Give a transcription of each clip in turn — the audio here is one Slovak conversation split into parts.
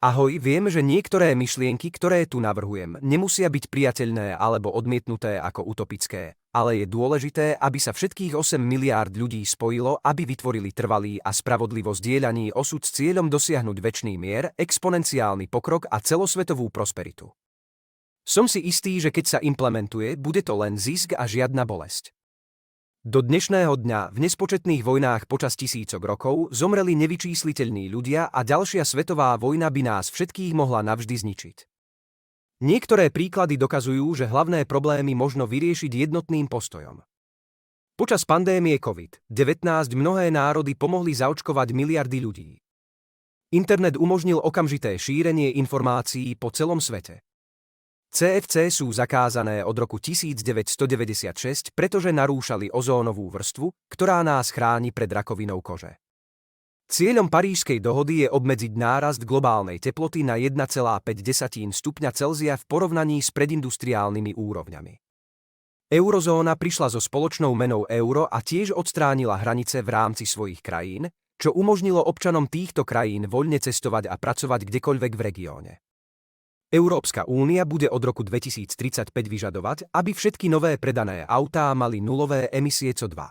Ahoj, viem, že niektoré myšlienky, ktoré tu navrhujem, nemusia byť priateľné alebo odmietnuté ako utopické, ale je dôležité, aby sa všetkých 8 miliárd ľudí spojilo, aby vytvorili trvalý a spravodlivo zdieľaný osud s cieľom dosiahnuť večný mier, exponenciálny pokrok a celosvetovú prosperitu. Som si istý, že keď sa implementuje, bude to len zisk a žiadna bolesť. Do dnešného dňa v nespočetných vojnách počas tisícok rokov zomreli nevyčísliteľní ľudia a ďalšia svetová vojna by nás všetkých mohla navždy zničiť. Niektoré príklady dokazujú, že hlavné problémy možno vyriešiť jednotným postojom. Počas pandémie COVID-19 mnohé národy pomohli zaočkovať miliardy ľudí. Internet umožnil okamžité šírenie informácií po celom svete. CFC sú zakázané od roku 1996, pretože narúšali ozónovú vrstvu, ktorá nás chráni pred rakovinou kože. Cieľom Parížskej dohody je obmedziť nárast globálnej teploty na 1,5 stupňa Celzia v porovnaní s predindustriálnymi úrovňami. Eurozóna prišla so spoločnou menou euro a tiež odstránila hranice v rámci svojich krajín, čo umožnilo občanom týchto krajín voľne cestovať a pracovať kdekoľvek v regióne. Európska únia bude od roku 2035 vyžadovať, aby všetky nové predané autá mali nulové emisie CO2.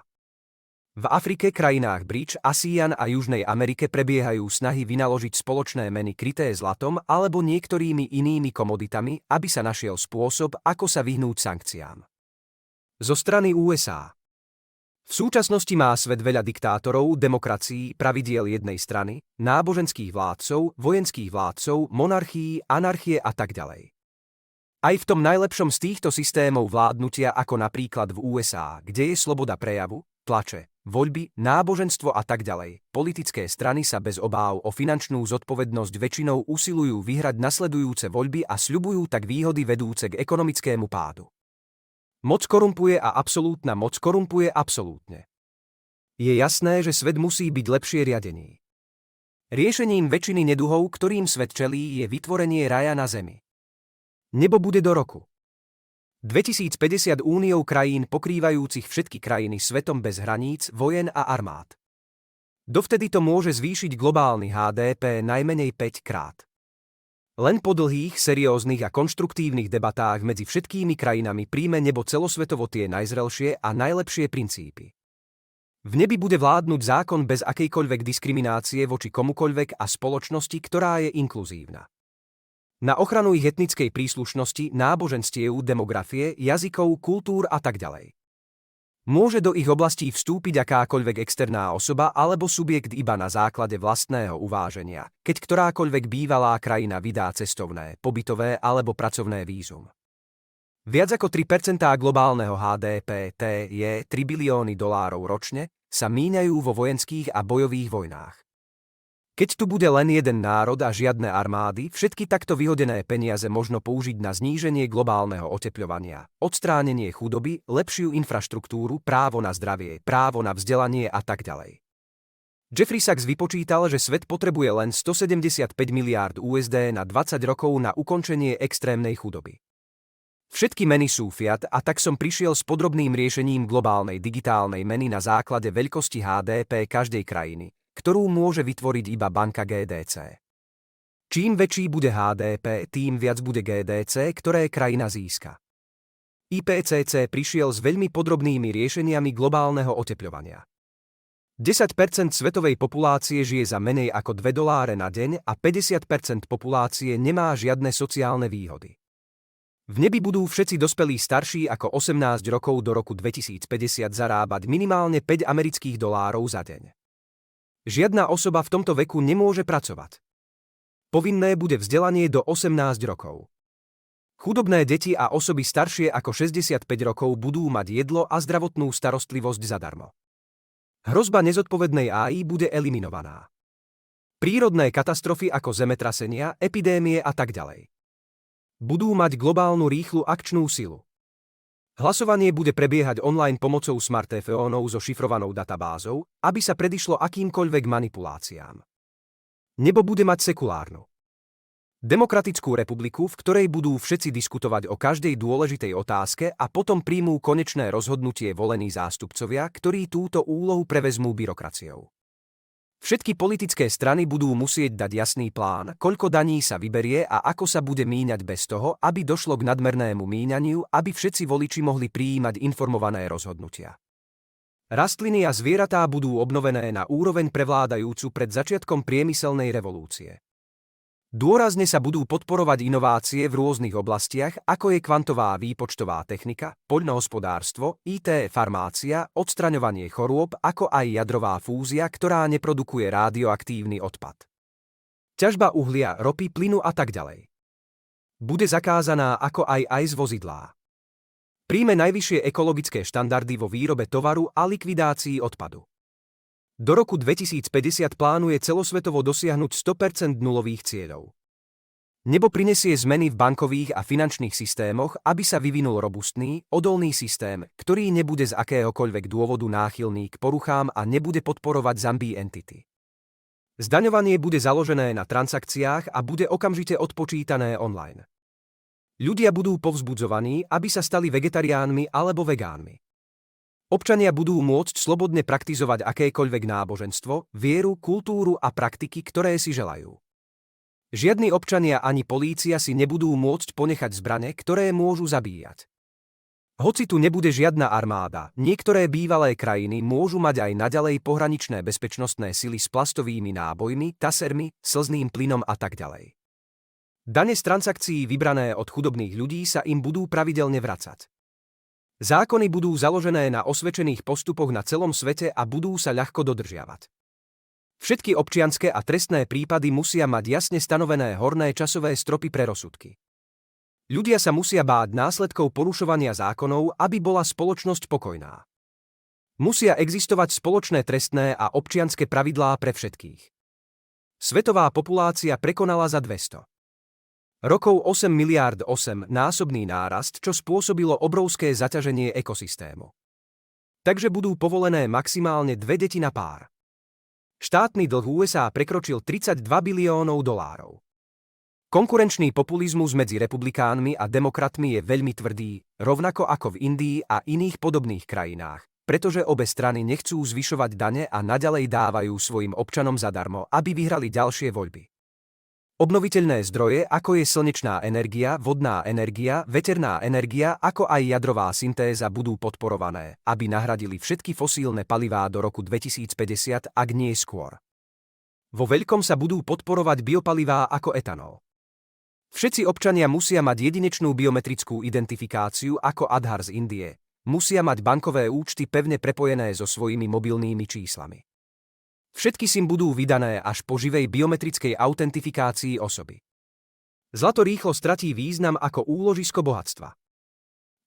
V Afrike, krajinách BRIC, ASEAN a Južnej Amerike prebiehajú snahy vynaložiť spoločné meny kryté zlatom alebo niektorými inými komoditami, aby sa našiel spôsob, ako sa vyhnúť sankciám. Zo strany USA. V súčasnosti má svet veľa diktátorov, demokracií, pravidiel jednej strany, náboženských vládcov, vojenských vládcov, monarchií, anarchie a tak ďalej. Aj v tom najlepšom z týchto systémov vládnutia ako napríklad v USA, kde je sloboda prejavu, tlače, voľby, náboženstvo a tak ďalej, politické strany sa bez obáv o finančnú zodpovednosť väčšinou usilujú vyhrať nasledujúce voľby a sľubujú tak výhody vedúce k ekonomickému pádu. Moc korumpuje a absolútna moc korumpuje absolútne. Je jasné, že svet musí byť lepšie riadený. Riešením väčšiny neduhov, ktorým svet čelí, je vytvorenie raja na zemi. Nebo bude do roku 2050 úniou krajín pokrývajúcich všetky krajiny svetom bez hraníc, vojen a armád. Dovtedy to môže zvýšiť globálny HDP najmenej 5 krát. Len po dlhých, serióznych a konštruktívnych debatách medzi všetkými krajinami príjme nebo celosvetovo tie najzrelšie a najlepšie princípy. V nebi bude vládnuť zákon bez akejkoľvek diskriminácie voči komukoľvek a spoločnosti, ktorá je inkluzívna. Na ochranu ich etnickej príslušnosti, náboženstiev, demografie, jazykov, kultúr a tak ďalej. Môže do ich oblastí vstúpiť akákoľvek externá osoba alebo subjekt iba na základe vlastného uváženia, keď ktorákoľvek bývalá krajina vydá cestovné, pobytové alebo pracovné vízum. Viac ako 3% globálneho HDP, je $3 bilióny ročne, sa míňajú vo vojenských a bojových vojnách. Keď tu bude len jeden národ a žiadne armády, všetky takto vyhodené peniaze možno použiť na zníženie globálneho otepľovania, odstránenie chudoby, lepšiu infraštruktúru, právo na zdravie, právo na vzdelanie a tak ďalej. Jeffrey Sachs vypočítal, že svet potrebuje len $175 miliárd na 20 rokov na ukončenie extrémnej chudoby. Všetky meny sú fiat a tak som prišiel s podrobným riešením globálnej digitálnej meny na základe veľkosti HDP každej krajiny, ktorú môže vytvoriť iba banka GDC. Čím väčší bude HDP, tým viac bude GDC, ktoré krajina získa. IPCC prišiel s veľmi podrobnými riešeniami globálneho otepľovania. 10% svetovej populácie žije za menej ako $2 na deň a 50% populácie nemá žiadne sociálne výhody. V nebi budú všetci dospelí starší ako 18 rokov do roku 2050 zarábať minimálne $5 za deň. Žiadna osoba v tomto veku nemôže pracovať. Povinné bude vzdelanie do 18 rokov. Chudobné deti a osoby staršie ako 65 rokov budú mať jedlo a zdravotnú starostlivosť zadarmo. Hrozba nezodpovednej AI bude eliminovaná. Prírodné katastrofy ako zemetrasenia, epidémie a tak ďalej budú mať globálnu rýchlu akčnú silu. Hlasovanie bude prebiehať online pomocou smartfónov so šifrovanou databázou, aby sa predišlo akýmkoľvek manipuláciám. Nebo bude mať sekulárnu demokratickú republiku, v ktorej budú všetci diskutovať o každej dôležitej otázke a potom príjmú konečné rozhodnutie volení zástupcovia, ktorí túto úlohu prevezmú byrokraciou. Všetky politické strany budú musieť dať jasný plán, koľko daní sa vyberie a ako sa bude míňať bez toho, aby došlo k nadmernému míňaniu, aby všetci voliči mohli prijímať informované rozhodnutia. Rastliny a zvieratá budú obnovené na úroveň prevládajúcu pred začiatkom priemyselnej revolúcie. Dôrazne sa budú podporovať inovácie v rôznych oblastiach, ako je kvantová výpočtová technika, poľnohospodárstvo, IT, farmácia, odstraňovanie chorôb, ako aj jadrová fúzia, ktorá neprodukuje radioaktívny odpad. Ťažba uhlia, ropy, plynu a tak ďalej. Bude zakázaná ako aj z vozidlá. Príjme najvyššie ekologické štandardy vo výrobe tovaru a likvidácii odpadu. Do roku 2050 plánuje celosvetovo dosiahnuť 100% nulových cieľov. Nebo prinesie zmeny v bankových a finančných systémoch, aby sa vyvinul robustný, odolný systém, ktorý nebude z akéhokoľvek dôvodu náchylný k poruchám a nebude podporovať zombie entity. Zdaňovanie bude založené na transakciách a bude okamžite odpočítané online. Ľudia budú povzbudzovaní, aby sa stali vegetariánmi alebo vegánmi. Občania budú môcť slobodne praktizovať akékoľvek náboženstvo, vieru, kultúru a praktiky, ktoré si želajú. Žiadni občania ani polícia si nebudú môcť ponechať zbrane, ktoré môžu zabíjať. Hoci tu nebude žiadna armáda, niektoré bývalé krajiny môžu mať aj naďalej pohraničné bezpečnostné sily s plastovými nábojmi, tasermi, slzným plynom a tak ďalej. Dane z transakcií vybrané od chudobných ľudí sa im budú pravidelne vracať. Zákony budú založené na osvedčených postupoch na celom svete a budú sa ľahko dodržiavať. Všetky občianske a trestné prípady musia mať jasne stanovené horné časové stropy pre rozsudky. Ľudia sa musia báť následkov porušovania zákonov, aby bola spoločnosť pokojná. Musia existovať spoločné trestné a občianske pravidlá pre všetkých. Svetová populácia prekonala za 200 rokov 8 miliárd 8-násobný nárast, čo spôsobilo obrovské zaťaženie ekosystému. Takže budú povolené maximálne 2 deti na pár. Štátny dlh USA prekročil 32 biliónov dolárov. Konkurenčný populizmus medzi republikánmi a demokratmi je veľmi tvrdý, rovnako ako v Indii a iných podobných krajinách, pretože obe strany nechcú zvyšovať dane a naďalej dávajú svojim občanom zadarmo, aby vyhrali ďalšie voľby. Obnoviteľné zdroje, ako je slnečná energia, vodná energia, veterná energia, ako aj jadrová syntéza budú podporované, aby nahradili všetky fosílne palivá do roku 2050, ak nie skôr. Vo veľkom sa budú podporovať biopalivá ako etanol. Všetci občania musia mať jedinečnú biometrickú identifikáciu ako Aadhaar z Indie, musia mať bankové účty pevne prepojené so svojimi mobilnými číslami. Všetky SIM budú vydané až po živej biometrickej autentifikácii osoby. Zlato rýchlo stratí význam ako úložisko bohatstva.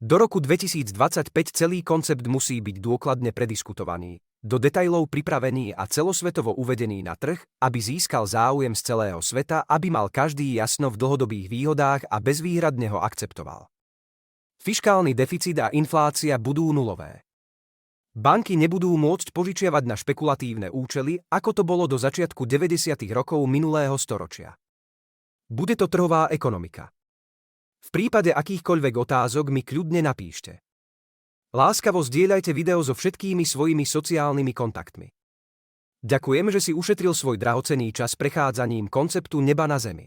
Do roku 2025 celý koncept musí byť dôkladne prediskutovaný, do detailov pripravený a celosvetovo uvedený na trh, aby získal záujem z celého sveta, aby mal každý jasno v dlhodobých výhodách a bezvýhradne ho akceptoval. Fiškálny deficit a inflácia budú nulové. Banky nebudú môcť požičiavať na špekulatívne účely, ako to bolo do začiatku 90. rokov minulého storočia. Bude to trhová ekonomika. V prípade akýchkoľvek otázok mi kľudne napíšte. Láskavo zdieľajte video so všetkými svojimi sociálnymi kontaktmi. Ďakujem, že si ušetril svoj drahocenný čas prechádzaním konceptu neba na zemi.